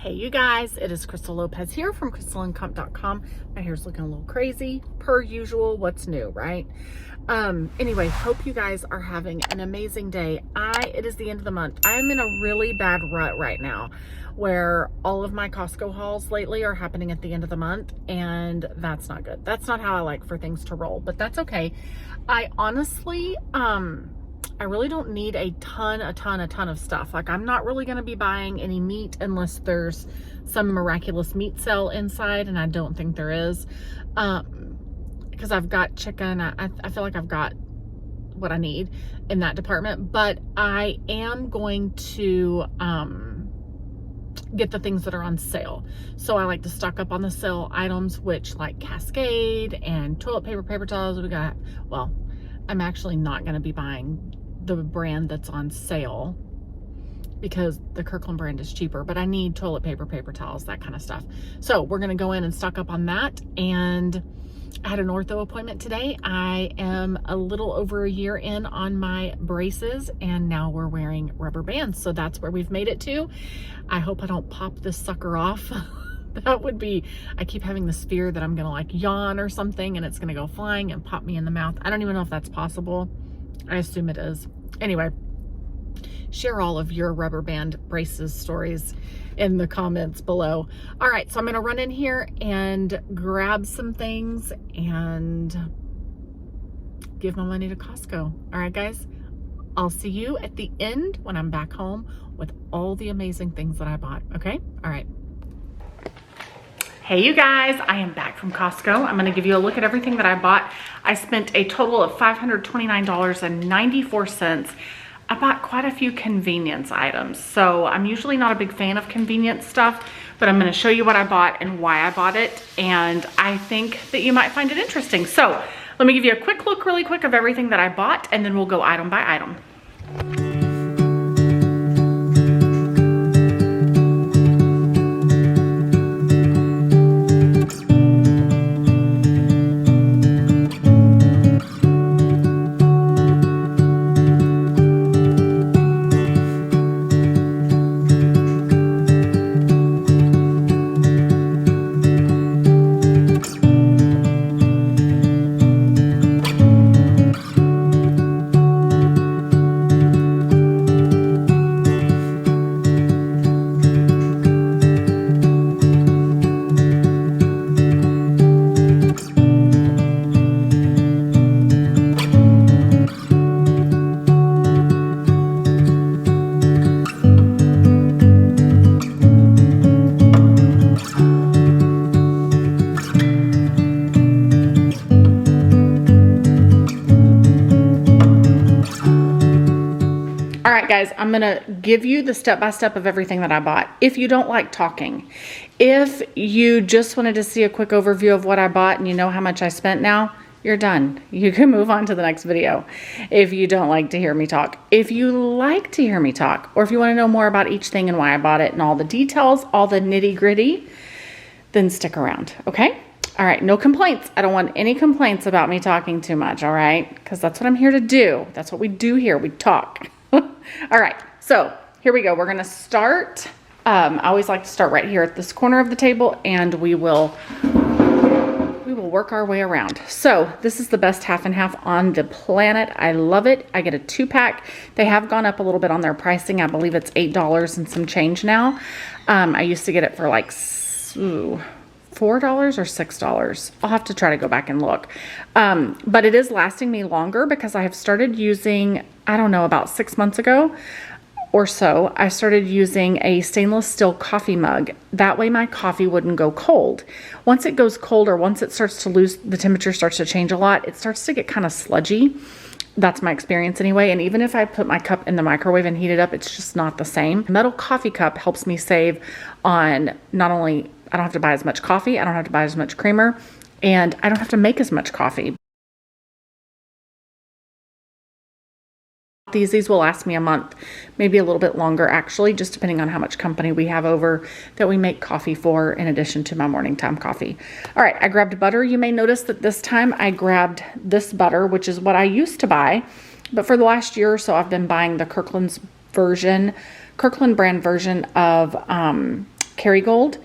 Hey you guys, it is Crystal Lopez here from crystalandcomp.com. My hair's looking a little crazy, per usual. What's new, right? Anyway, hope you guys are having an amazing day. It is the end of the month. I'm in a really bad rut right now where all of my Costco hauls lately are happening at the end of the month, and that's not good. That's not how I like for things to roll, but that's okay. I honestly, I really don't need a ton of stuff. Like, I'm not really going to be buying any meat unless there's some miraculous meat sale inside, and I don't think there is. Because I've got chicken. I feel like I've got what I need in that department. But I am going to get the things that are on sale. So I like to stock up on the sale items, which like Cascade and toilet paper, paper towels. Well, I'm actually not going to be buying the brand that's on sale because the Kirkland brand is cheaper, but I need toilet paper, paper towels, that kind of stuff. So we're going to go in and stock up on that. And I had an ortho appointment today. I am a little over a year in on my braces, and now we're wearing rubber bands. So that's where we've made it to. I hope I don't pop this sucker off. That would be, I keep having this fear that I'm going to like yawn or something and it's going to go flying and pop me in the mouth. I don't even know if that's possible. I assume it is. Anyway, share all of your rubber band braces stories in the comments below. All right, so I'm gonna run in here and grab some things and give my money to Costco. All right, guys, I'll see you at the end when I'm back home with all the amazing things that I bought, okay? All right. Hey you guys, I am back from Costco. I'm gonna give you a look at everything that I bought. I spent a total of $529.94. I bought quite a few convenience items. So I'm usually not a big fan of convenience stuff, but I'm gonna show you what I bought and why I bought it. And I think that you might find it interesting. So let me give you a quick look really quick of everything that I bought, and then we'll go item by item. All right, guys, I'm gonna give you the step-by-step of everything that I bought. If you don't like talking, if you just wanted to see a quick overview of what I bought and you know how much I spent now, you're done. You can move on to the next video if you don't like to hear me talk. If you like to hear me talk, or if you wanna know more about each thing and why I bought it and all the details, all the nitty-gritty, then stick around, okay? All right, no complaints. I don't want any complaints about me talking too much, all right? Because that's what I'm here to do. That's what we do here, we talk. All right, so here we go. We're gonna start, I always like to start right here at this corner of the table, and we will work our way around. So this is the best half and half on the planet. I love it. I get a 2-pack. They have gone up a little bit on their pricing. I believe it's $8 and some change now. I used to get it for like $4 or $6. I'll have to try to go back and look. But it is lasting me longer because I have started using, I don't know, about 6 months ago or so, I started using a stainless steel coffee mug. That way my coffee wouldn't go cold. Once it goes cold, or once it starts to lose, the temperature starts to change a lot, it starts to get kind of sludgy. That's my experience anyway. And even if I put my cup in the microwave and heat it up, it's just not the same. Metal coffee cup helps me save on not only, I don't have to buy as much coffee, I don't have to buy as much creamer, and I don't have to make as much coffee. These will last me a month, maybe a little bit longer actually, just depending on how much company we have over that we make coffee for in addition to my morning time coffee. All right, I grabbed butter. You may notice that this time I grabbed this butter, which is what I used to buy, but for the last year or so I've been buying the Kirkland brand version of Kerrygold.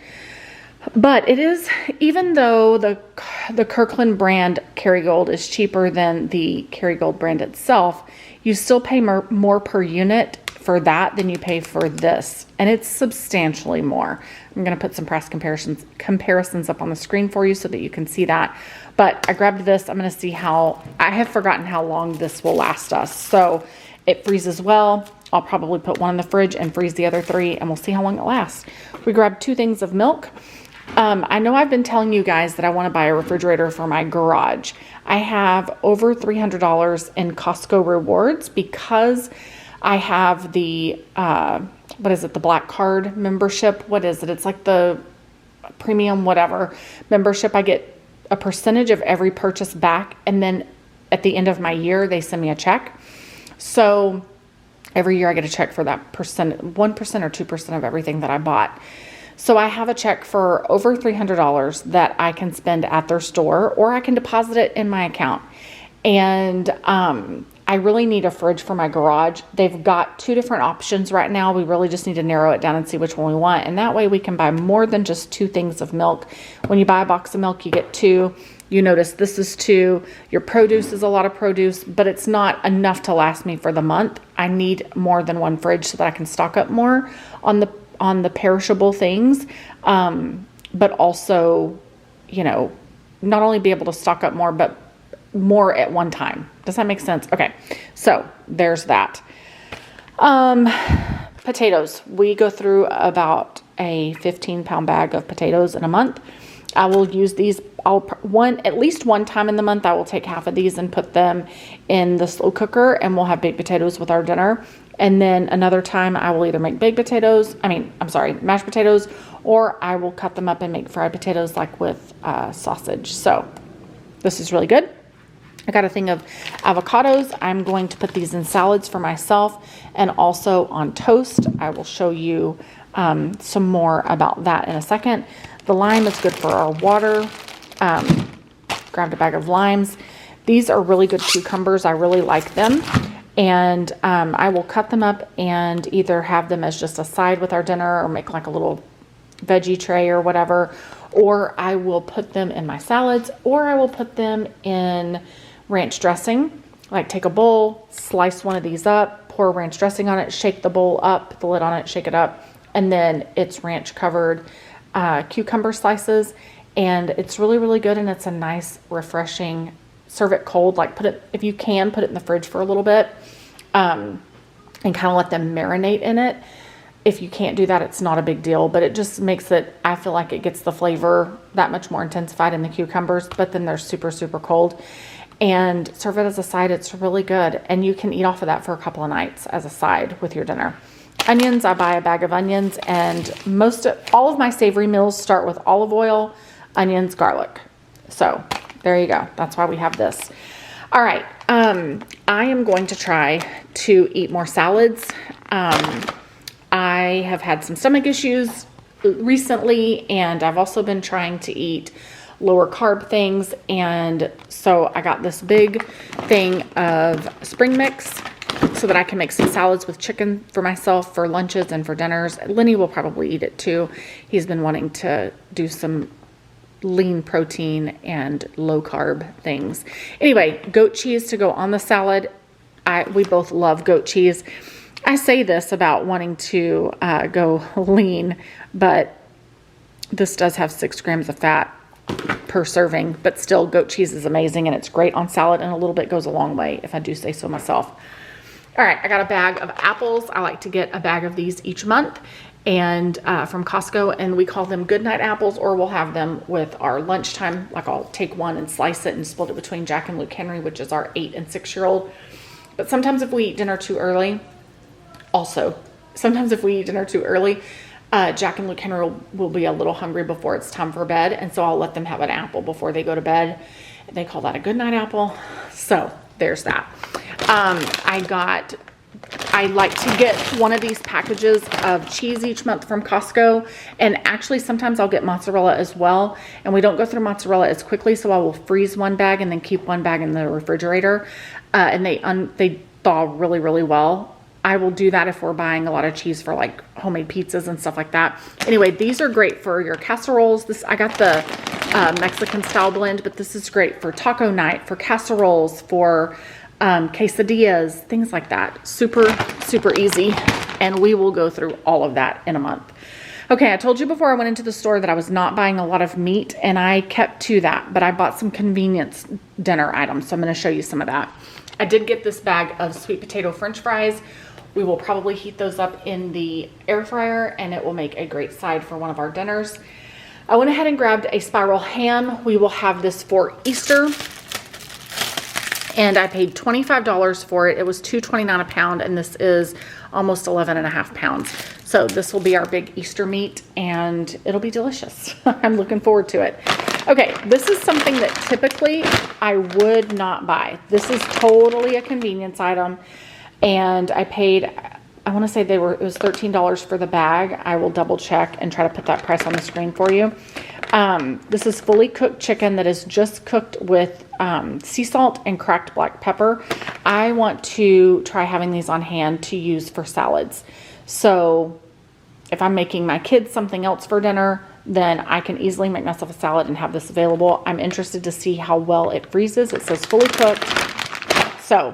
But it is, even though the Kirkland brand Kerrygold is cheaper than the Kerrygold brand itself, you still pay more per unit for that than you pay for this. And it's substantially more. I'm going to put some price comparisons up on the screen for you so that you can see that. But I grabbed this. I'm going to see how, I have forgotten how long this will last us. So it freezes well. I'll probably put one in the fridge and freeze the other 3, and we'll see how long it lasts. We grabbed 2 things of milk. I know I've been telling you guys that I want to buy a refrigerator for my garage. I have over $300 in Costco rewards because I have the, what is it? The Black Card membership. What is it? It's like the premium, whatever membership. I get a percentage of every purchase back. And then at the end of my year, they send me a check. So every year I get a check for that 1% or 2% of everything that I bought. So I have a check for over $300 that I can spend at their store, or I can deposit it in my account. And I really need a fridge for my garage. They've got 2 different options right now. We really just need to narrow it down and see which one we want. And that way we can buy more than just 2 things of milk. When you buy a box of milk, you get 2. You notice this is 2. Your produce is a lot of produce, but it's not enough to last me for the month. I need more than 1 fridge so that I can stock up more on the perishable things, but also, you know, not only be able to stock up more, but more at one time. Does that make sense? Okay. So there's that. Potatoes. We go through about a 15-pound bag of potatoes in a month. I will use these at least one time in the month. I will take half of these and put them in the slow cooker, and we'll have baked potatoes with our dinner. And then another time I will either make mashed potatoes, or I will cut them up and make fried potatoes like with sausage. So this is really good. I got a thing of avocados. I'm going to put these in salads for myself and also on toast. I will show you some more about that in a second. The lime is good for our water. Grabbed a bag of limes. These are really good cucumbers. I really like them. And I will cut them up and either have them as just a side with our dinner, or make like a little veggie tray or whatever. Or I will put them in my salads, or I will put them in ranch dressing. Like take a bowl, slice one of these up, pour ranch dressing on it, shake the bowl up, the lid on it, shake it up. And then it's ranch covered cucumber slices. And it's really, really good. And it's a nice, refreshing, serve it cold. Like if you can, put it in the fridge for a little bit and kind of let them marinate in it. If you can't do that, it's not a big deal, but it just makes it, I feel like it gets the flavor that much more intensified in the cucumbers, but then they're super, super cold. And serve it as a side. It's really good. And you can eat off of that for a couple of nights as a side with your dinner. Onions, I buy a bag of onions, and all of my savory meals start with olive oil, onions, garlic. So there you go. That's why we have this. All right. I am going to try to eat more salads. I have had some stomach issues recently, and I've also been trying to eat lower carb things. And so I got this big thing of spring mix so that I can make some salads with chicken for myself for lunches and for dinners. Lenny will probably eat it too. He's been wanting to do some lean protein and low carb things. Anyway, goat cheese to go on the salad. We both love goat cheese. I say this about wanting to go lean, but this does have 6 grams of fat per serving, but still goat cheese is amazing, and it's great on salad, and a little bit goes a long way, if I do say so myself. All right, I got a bag of apples. I like to get a bag of these each month, and from Costco, and we call them goodnight apples, or we'll have them with our lunchtime. Like I'll take one and slice it and split it between Jack and Luke Henry, which is our 8 and 6-year-old. But sometimes if we eat dinner too early, Jack and Luke Henry will be a little hungry before it's time for bed. And so I'll let them have an apple before they go to bed. They call that a goodnight apple. So there's that. I like to get one of these packages of cheese each month from Costco. And actually sometimes I'll get mozzarella as well. And we don't go through mozzarella as quickly. So I will freeze one bag and then keep one bag in the refrigerator. And they thaw really, really well. I will do that if we're buying a lot of cheese for like homemade pizzas and stuff like that. Anyway, these are great for your casseroles. I got the Mexican style blend, but this is great for taco night, for casseroles, for quesadillas, things like that. Super, super easy. And we will go through all of that in a month. Okay, I told you before I went into the store that I was not buying a lot of meat, and I kept to that, but I bought some convenience dinner items, so I'm going to show you some of that. I did get this bag of sweet potato french fries. We will probably heat those up in the air fryer, and it will make a great side for one of our dinners. I went ahead and grabbed a spiral ham. We will have this for Easter, and I paid $25 for it. It was $2.29 a pound, and this is almost 11.5 pounds. So this will be our big Easter meat, and it'll be delicious. I'm looking forward to it. Okay, this is something that typically I would not buy. This is totally a convenience item, and I paid, I want to say it was $13 for the bag. I will double check and try to put that price on the screen for you. This is fully cooked chicken that is just cooked with sea salt and cracked black pepper. I want to try having these on hand to use for salads. So if I'm making my kids something else for dinner, then I can easily make myself a salad and have this available. I'm interested to see how well it freezes. It says fully cooked. So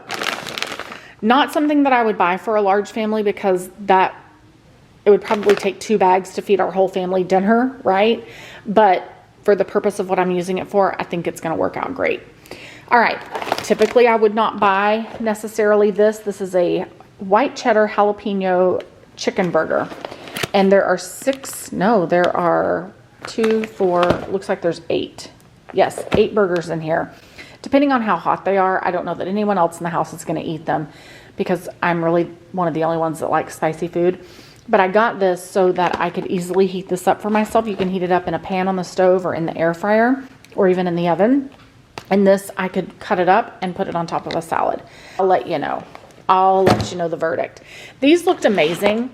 not something that I would buy for a large family, because it would probably take 2 bags to feed our whole family dinner, right? But for the purpose of what I'm using it for, I think it's going to work out great. All right. Typically, I would not buy necessarily this. This is a white cheddar jalapeno chicken burger. And there are 2, 4, looks like there's 8. Yes, 8 burgers in here. Depending on how hot they are, I don't know that anyone else in the house is going to eat them, because I'm really one of the only ones that likes spicy food. But I got this so that I could easily heat this up for myself. You can heat it up in a pan on the stove or in the air fryer or even in the oven. And this, I could cut it up and put it on top of a salad. I'll let you know. I'll let you know the verdict. These looked amazing.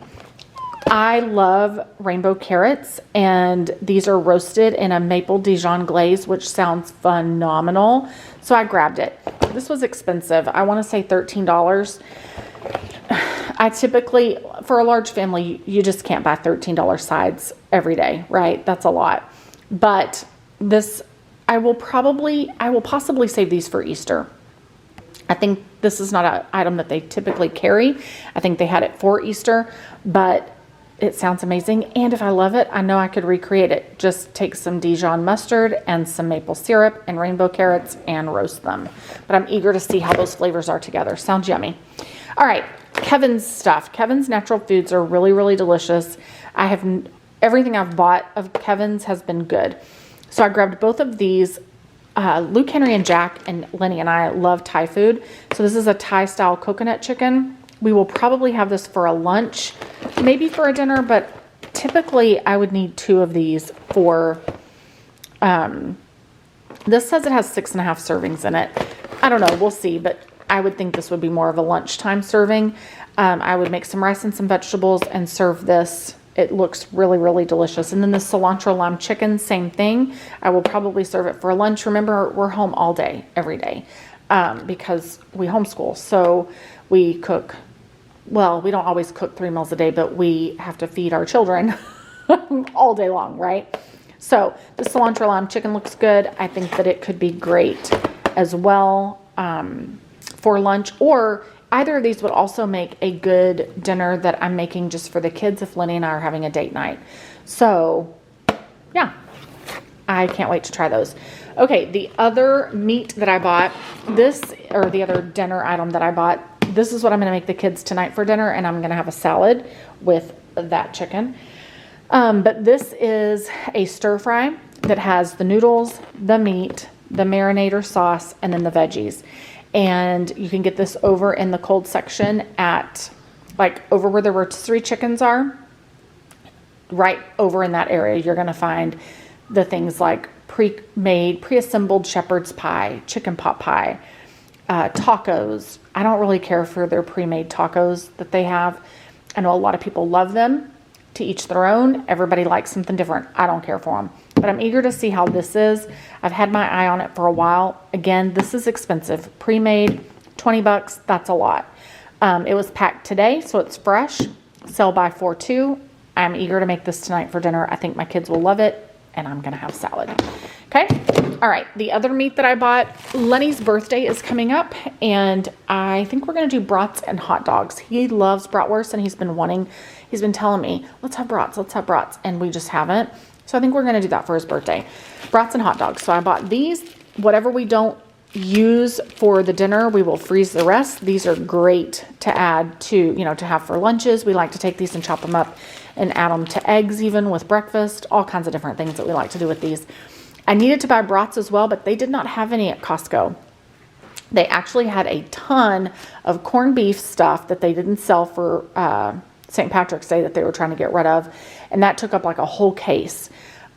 I love rainbow carrots, and these are roasted in a maple Dijon glaze, which sounds phenomenal. So I grabbed it. This was expensive. I want to say $13. I typically, for a large family, you just can't buy $13 sides every day, right? That's a lot. But this, I will possibly save these for Easter. I think this is not an item that they typically carry. I think they had it for Easter, but it sounds amazing. And if I love it, I know I could recreate it. Just take some Dijon mustard and some maple syrup and rainbow carrots and roast them. But I'm eager to see how those flavors are together. Sounds yummy. All right, Kevin's stuff. Kevin's natural foods are really, really delicious. Everything I've bought of Kevin's has been good. So I grabbed both of these. Luke, Henry, and Jack, and Lenny and I love Thai food. So this is a Thai style coconut chicken. We will probably have this for a lunch, maybe for a dinner, but typically I would need 2 of these for, this says it has 6.5 servings in it. I don't know, we'll see, but I would think this would be more of a lunchtime serving. I would make some rice and some vegetables and serve this. It looks really, really delicious. And then the cilantro lime chicken, same thing. I will probably serve it for lunch. Remember, we're home all day, every day, because we homeschool. So we cook, well, we don't always cook 3 meals a day, but we have to feed our children all day long, right? So the cilantro lime chicken looks good. I think that it could be great as well for lunch, or either of these would also make a good dinner that I'm making just for the kids if Lenny and I are having a date night. So yeah, I can't wait to try those. Okay, the other meat that I bought, the other dinner item that I bought, this is what I'm going to make the kids tonight for dinner, and I'm going to have a salad with that chicken. But this is a stir fry that has the noodles, the meat, the marinator sauce, and then the veggies. And you can get this over in the cold section at, like, over where the rotisserie chickens are. Right over in that area, you're going to find the things like pre-made, pre-assembled shepherd's pie, chicken pot pie, tacos. I don't really care for their pre-made tacos that they have. I know a lot of people love them. To each their own. Everybody likes something different. I don't care for them. But I'm eager to see how this is. I've had my eye on it for a while. Again, this is expensive. Pre-made, $20, that's a lot. It was packed today, so it's fresh. Sell by 4-2. I'm eager to make this tonight for dinner. I think my kids will love it, and I'm going to have salad. Okay. All right. The other meat that I bought, Lenny's birthday is coming up, and I think we're going to do brats and hot dogs. He loves bratwurst, and he's been telling me, let's have brats, and we just haven't. So I think we're going to do that for his birthday. Brats and hot dogs. So I bought these. Whatever we don't use for the dinner, we will freeze the rest. These are great to add to, to have for lunches. We like to take these and chop them up and add them to eggs, even with breakfast, all kinds of different things that we like to do with these. I needed to buy brats as well, but they did not have any at Costco. They actually had a ton of corned beef stuff that they didn't sell for St. Patrick's Day that they were trying to get rid of. And that took up like a whole case.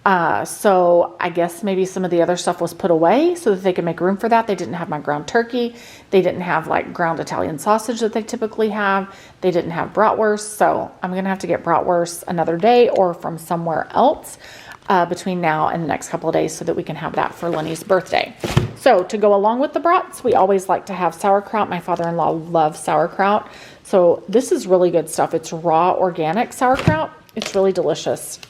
So I guess maybe some of the other stuff was put away so that they could make room for that. They didn't have my ground turkey. They didn't have like ground Italian sausage that they typically have. They didn't have bratwurst. So I'm going to have to get bratwurst another day or from somewhere else between now and the next couple of days so that we can have that for Lenny's birthday. So to go along with the brats, we always like to have sauerkraut. My father-in-law loves sauerkraut. So this is really good stuff. It's raw organic sauerkraut. It's really delicious.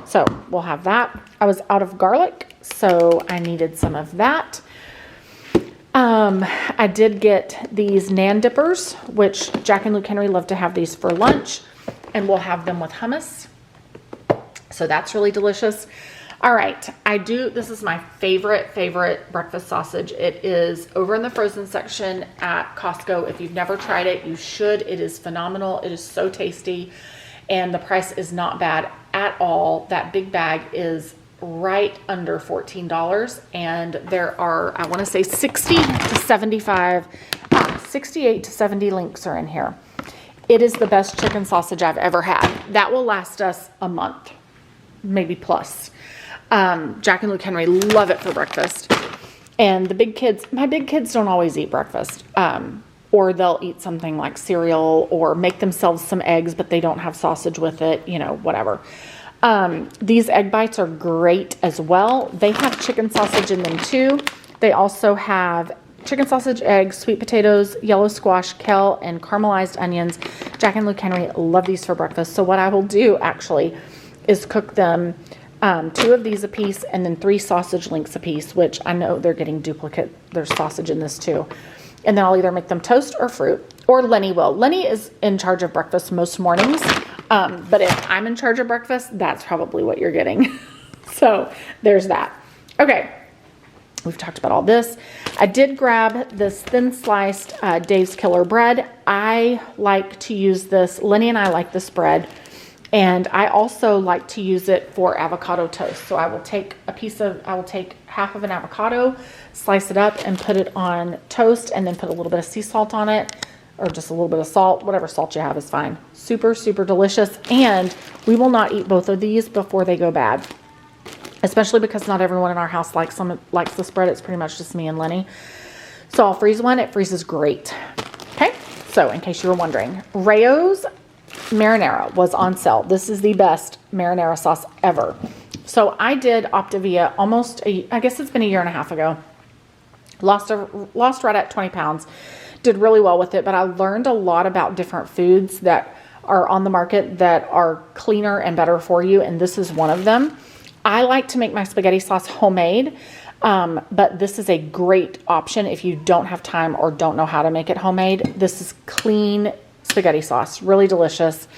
So we'll have that. I was out of garlic, so I needed some of that. I did get these nan dippers, which Jack and Luke Henry love to have these for lunch, and we'll have them with hummus. So that's really delicious. All right, this is my favorite breakfast sausage. It is over in the frozen section at Costco. If you've never tried it, you should. It is phenomenal. It is so tasty. And the price is not bad at all. That big bag is right under $14. And there are, I want to say 68 to 70 links are in here. It is the best chicken sausage I've ever had. That will last us a month, maybe plus. Jack and Luke Henry love it for breakfast. And my big kids don't always eat breakfast. Or they'll eat something like cereal or make themselves some eggs, but they don't have sausage with it, whatever. These egg bites are great as well. They have chicken sausage in them too. They also have chicken sausage, eggs, sweet potatoes, yellow squash, kale, and caramelized onions. Jack and Luke Henry love these for breakfast. So what I will do actually is cook them 2 of these a piece and then 3 sausage links a piece, which I know they're getting duplicate. There's sausage in this too. And then I'll either make them toast or fruit, or Lenny will. Lenny is in charge of breakfast most mornings. But if I'm in charge of breakfast, that's probably what you're getting. So there's that. Okay. We've talked about all this. I did grab this thin sliced Dave's Killer bread. I like to use this. Lenny and I like this bread. And I also like to use it for avocado toast. So I will take half of an avocado, slice it up and put it on toast, and then put a little bit of sea salt on it, or just a little bit of salt. Whatever salt you have is fine. Super, super delicious. And we will not eat both of these before they go bad, especially because not everyone in our house likes this bread. It's pretty much just me and Lenny. So I'll freeze one. It freezes great. Okay. So in case you were wondering, Rayo's marinara was on sale. This is the best marinara sauce ever. So I did Optavia I guess it's been a year and a half ago. Lost right at 20 pounds. Did really well with it, but I learned a lot about different foods that are on the market that are cleaner and better for you, and this is one of them. I like to make my spaghetti sauce homemade, but this is a great option if you don't have time or don't know how to make it homemade. This is clean spaghetti sauce, really delicious,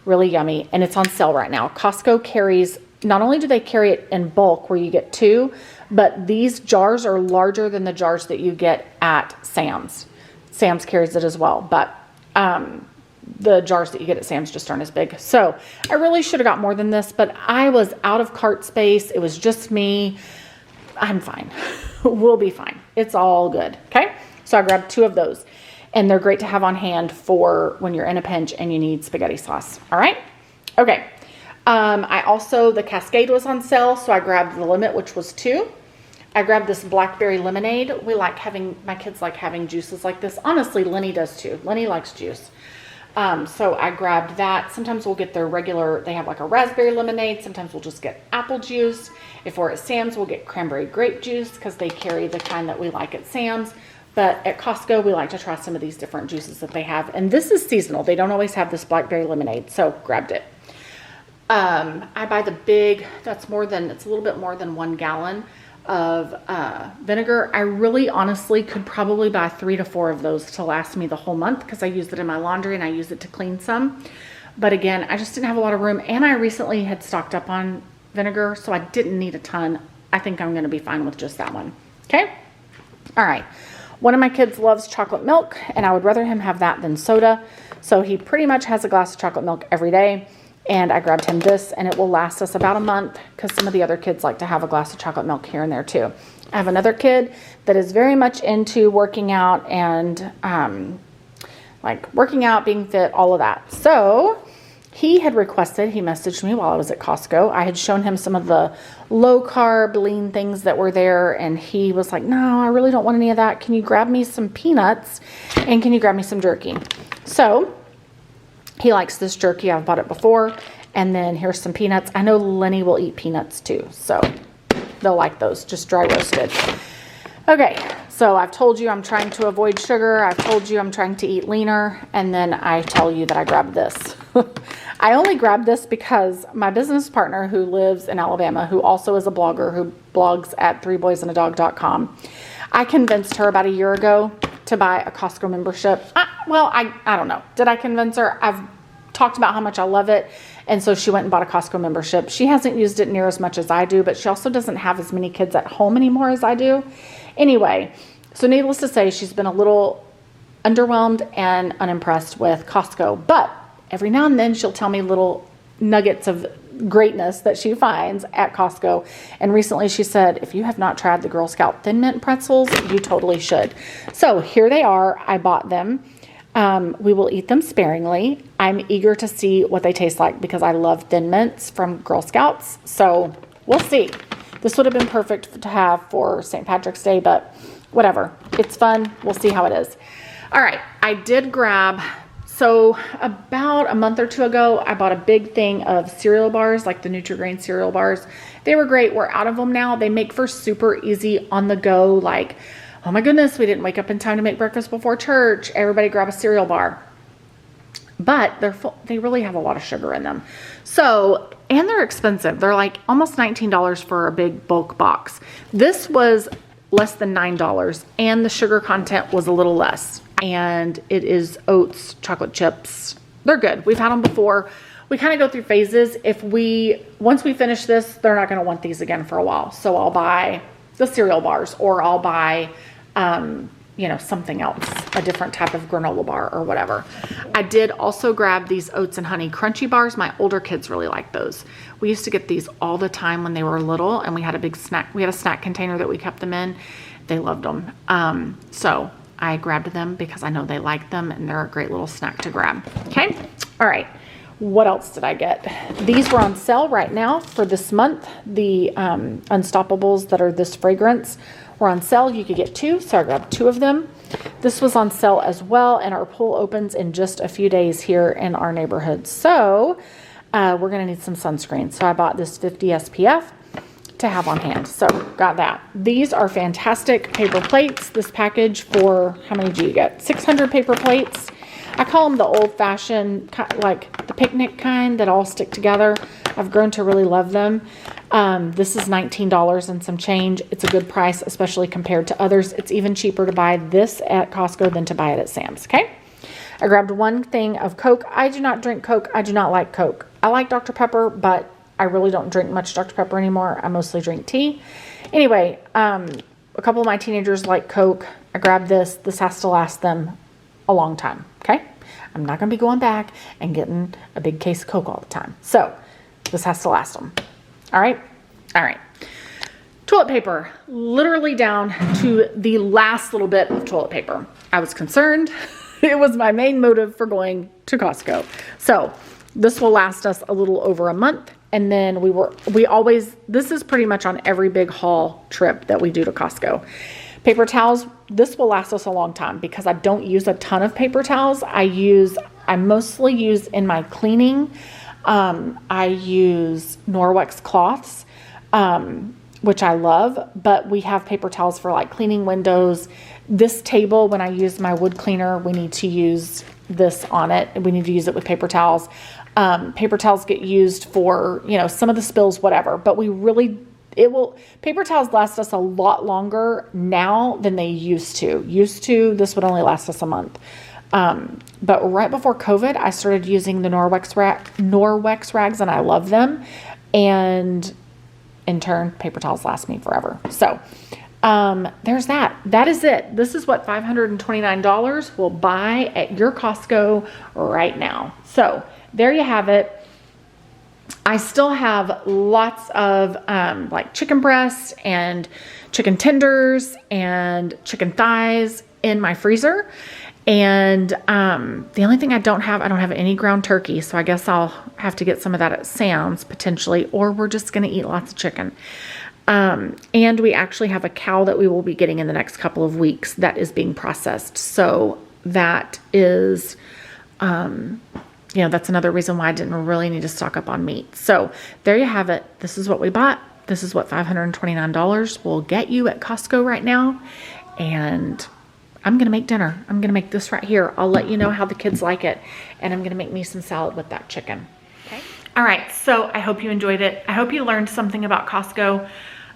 really yummy, and it's on sale right now. Costco carries, not only do they carry it in bulk where you get 2, but these jars are larger than the jars that you get at Sam's. Sam's carries it as well, but the jars that you get at Sam's just aren't as big. So I really should have got more than this, but I was out of cart space. It was just me. I'm fine. We'll be fine. It's all good. Okay. So I grabbed 2 of those, and they're great to have on hand for when you're in a pinch and you need spaghetti sauce. All right. Okay. The Cascade was on sale, so I grabbed the limit, which was 2. I grabbed this blackberry lemonade. My kids like having juices like this. Honestly, Lenny does too. Lenny likes juice. So I grabbed that. Sometimes we'll get their regular, they have like a raspberry lemonade. Sometimes we'll just get apple juice. If we're at Sam's, we'll get cranberry grape juice because they carry the kind that we like at Sam's. But at Costco, we like to try some of these different juices that they have. And this is seasonal. They don't always have this blackberry lemonade, so grabbed it. I buy the big, it's a little bit more than 1 gallon of vinegar. I really honestly could probably buy 3 to 4 of those to last me the whole month because I use it in my laundry and I use it to clean some. But again, I just didn't have a lot of room, and I recently had stocked up on vinegar, so I didn't need a ton. I think I'm going to be fine with just that one. Okay? All right. One of my kids loves chocolate milk, and I would rather him have that than soda. So he pretty much has a glass of chocolate milk every day, and I grabbed him this, and it will last us about a month because some of the other kids like to have a glass of chocolate milk here and there too. I have another kid that is very much into working out and working out, being fit, all of that. So he had requested, he messaged me while I was at Costco. I had shown him some of the low carb, lean things that were there. And he was like, no, I really don't want any of that. Can you grab me some peanuts? And can you grab me some jerky? So he likes this jerky. I've bought it before. And then here's some peanuts. I know Lenny will eat peanuts too. So they'll like those, just dry roasted. Okay, so I've told you I'm trying to avoid sugar. I've told you I'm trying to eat leaner. And then I tell you that I grabbed this. I only grabbed this because my business partner who lives in Alabama, who also is a blogger, who blogs at threeboysandadog.com, I convinced her about a year ago to buy a Costco membership. I don't know. Did I convince her? I've talked about how much I love it. And so she went and bought a Costco membership. She hasn't used it near as much as I do, but she also doesn't have as many kids at home anymore as I do. Anyway, so needless to say, she's been a little underwhelmed and unimpressed with Costco. But every now and then she'll tell me little nuggets of greatness that she finds at Costco. And recently she said, if you have not tried the Girl Scout Thin Mint pretzels, you totally should. So here they are. I bought them. We will eat them sparingly. I'm eager to see what they taste like because I love Thin Mints from Girl Scouts. So we'll see. This would have been perfect to have for St. Patrick's Day, but whatever. It's fun. We'll see how it is. All right. I did grab... So about a month or two ago, I bought a big thing of cereal bars, like the Nutri-Grain cereal bars. They were great. We're out of them now. They make for super easy on the go. Like, oh my goodness, we didn't wake up in time to make breakfast before church. Everybody grab a cereal bar. But they really have a lot of sugar in them. So, and they're expensive. They're like almost $19 for a big bulk box. This was less than $9, and the sugar content was a little less. And it is oats, chocolate chips. They're good. We've had them before. We kind of go through phases. Once we finish this, they're not going to want these again for a while. So I'll buy the cereal bars, or I'll buy, something else, a different type of granola bar or whatever. I did also grab these oats and honey crunchy bars. My older kids really like those. We used to get these all the time when they were little, and we had a snack container that we kept them in. They loved them. So I grabbed them because I know they like them, and they're a great little snack to grab. Okay. All right. What else did I get? These were on sale right now for this month. The Unstoppables that are this fragrance were on sale. You could get 2, so I grabbed 2 of them. This was on sale as well, and our pool opens in just a few days here in our neighborhood. So we're going to need some sunscreen. So I bought this 50 SPF to have on hand. So got that. These are fantastic paper plates. This package for, how many do you get? 600 paper plates. I call them the old-fashioned, like the picnic kind that all stick together. I've grown to really love them. This is $19 and some change. It's a good price, especially compared to others. It's even cheaper to buy this at Costco than to buy it at Sam's, okay? I grabbed 1 thing of Coke. I do not drink Coke. I do not like Coke. I like Dr. Pepper, but I really don't drink much Dr. Pepper anymore. I mostly drink tea. Anyway, a couple of my teenagers like Coke. I grabbed this. This has to last them a long time, okay? I'm not going to be going back and getting a big case of Coke all the time. So this has to last them. All right? All right. Toilet paper, literally down to the last little bit of toilet paper. I was concerned. It was my main motive for going to Costco. So this will last us a little over a month. And then this is pretty much on every big haul trip that we do to Costco. Paper towels, this will last us a long time because I don't use a ton of paper towels. I mostly use in my cleaning. I use Norwex cloths. which I love, but we have paper towels for like cleaning windows. This table, when I use my wood cleaner, we need to use this on it. We need to use it with paper towels. Paper towels get used for, you know, some of the spills, whatever, but paper towels last us a lot longer now than they used to. This would only last us a month. But right before COVID, I started using the Norwex rags, and I love them. And in turn, paper towels last me forever. So, there's that. That is it. This is what $529 will buy at your Costco right now. So there you have it. I still have lots of like chicken breasts and chicken tenders and chicken thighs in my freezer. And the only thing I don't have any ground turkey. So I guess I'll have to get some of that at Sam's potentially, or we're just going to eat lots of chicken. And we actually have a cow that we will be getting in the next couple of weeks that is being processed. So that is, that's another reason why I didn't really need to stock up on meat. So there you have it. This is what we bought. This is what $529 will get you at Costco right now. And I'm going to make dinner. I'm going to make this right here. I'll let you know how the kids like it. And I'm going to make me some salad with that chicken. Okay. All right. So I hope you enjoyed it. I hope you learned something about Costco.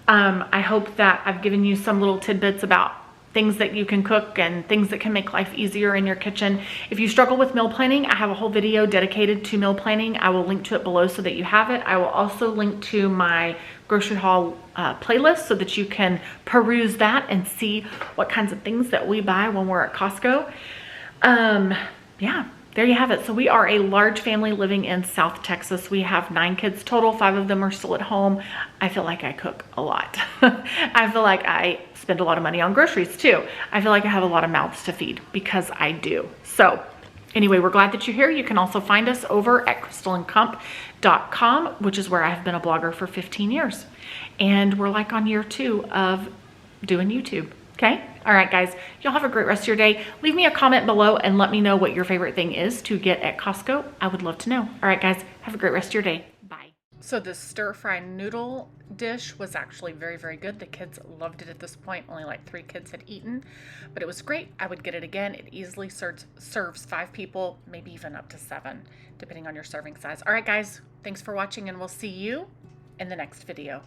I hope that I've given you some little tidbits about things that you can cook and things that can make life easier in your kitchen. If you struggle with meal planning, I have a whole video dedicated to meal planning. I will link to it below so that you have it. I will also link to my grocery haul playlist so that you can peruse that and see what kinds of things that we buy when we're at Costco. Yeah, there you have it. So we are a large family living in South Texas. We have 9 kids total. 5 of them are still at home. I feel like I cook a lot. I feel like I spend a lot of money on groceries too. I feel like I have a lot of mouths to feed because I do. So anyway, we're glad that you're here. You can also find us over at crystalandcump.com, which is where I've been a blogger for 15 years. And we're like on year 2 of doing YouTube. Okay. All right, guys, y'all have a great rest of your day. Leave me a comment below and let me know what your favorite thing is to get at Costco. I would love to know. All right, guys, have a great rest of your day. Bye. So the stir-fry noodle dish was actually very, very good. The kids loved it at this point. Only like 3 kids had eaten, but it was great. I would get it again. It easily serves 5 people, maybe even up to 7, depending on your serving size. All right, guys, thanks for watching, and we'll see you in the next video.